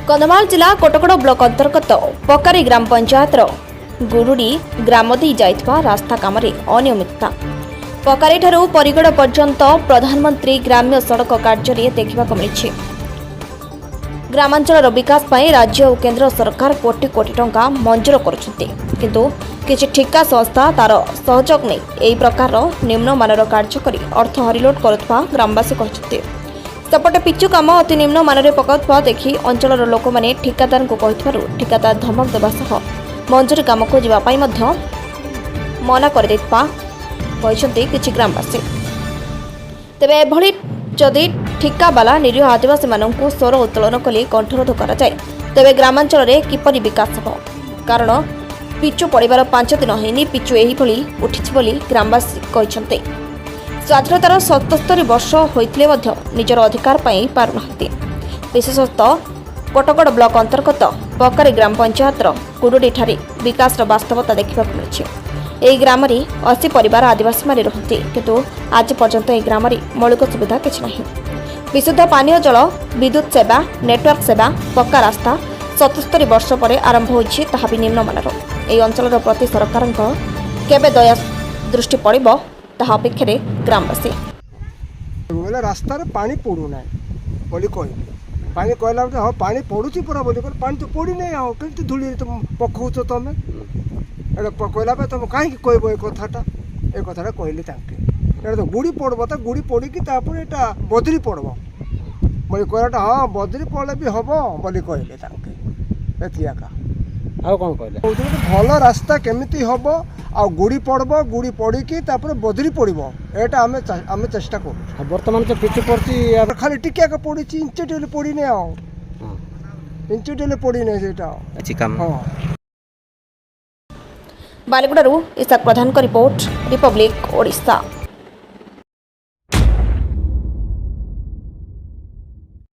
कंधमाल जिला कोटगड़ ब्लॉक अंतर्गत पकारी ग्राम पंचायत गुरुड़ी ग्राम दे जाइतबा रास्ता काम अनियमितता पकारी ठारू परिगड़ पर्यंत प्रधानमंत्री ग्राम्य सड़क कार्य देखा मिली। ग्रामांचल विकास पर राज्य और केंद्र सरकार कोटी कोटी टंका मंजूर करुछंती किंतु किछि ठिका संस्था तार सहयोग नहीं एही प्रकार निम्नमानर कार्य करी अर्थ हरिलोट करुवा ग्रामवासी कहते। सेपटे पिचु काम अति निम्न मानरे पकाउथवा देखि अंचलर लोक माने ठिकादार को कहिथबारु ठिकादार धमक देबा सह मंजूरी काम को जीवा पाई मध्य मना कर देथबा कहिसंती किछि ग्रामवासी। तेबे एभली जदि ठिकावाला निरीह आदिवासी माननकु स्वर उत्तोलन कले कंठरोध करा जाय तेबे ग्रामांचल रे किपरि विकास हेबो कारण पिचु पड़िबार 5 दिन हेनी पिचु एही भली उठिछि बोली ग्रामवासी कहिसंती। स्वाधीनतार 77 वर्ष होइतिले मध्य निजर अधिकार पाई पारुनाहांती। विशेषतः कोटगड़ ब्लॉक अंतर्गत पकारी ग्राम पंचायत कुडुडी ठारे विकास वास्तवता देखा मिली। यह ग्राम 80 परिवार आदिवासी माने रहती किंतु आज पर्यंत यह ग्राम मौलिक सुविधा किछि नहीं। विशुद्ध पानीय जल विद्युत सेवा नेटवर्क सेवा पक्का रास्ता 77 वर्ष पर आरंभ होइछि ताहा भी निम्नमानर। यह अंचल प्रति सरकार केबे दया दृष्टि पड़िबो ताहा अपेक्षा ग्रामवासी रास्तार पानी पड़ू ना बोली कहली पानी कहला हाँ पानी पड़ुची पूरा बोली कह पानी तो पड़ी नहीं आओ कि धूली तुम पकाउच तुम कहला तुम कहीं कहब ये कथाटा ये कथाटा कहली तो गुड़ी पड़ब तो गुड़ी पड़िकी यहाँ बदरी पड़ब बोली कहलाटा हाँ बदरी पड़े भी हम बोली कहले एतिका आउ कौन कहले भल रास्ता केमिति हम आ गुड़ी पड़ब गुड़ी पड़िकी बदरी पड़ब एटा आमे चेष्टा करूँ। बर्तमान तो पिछु पड़ती खाली टिकिया पड़ी इंचेट पड़ी नहीं आओ इंचेट पड़ी नहीं अच्छी काम हाँ। बालीगुड़ारू इसाक प्रधान का रिपोर्ट रिपब्लिक ओडिशा।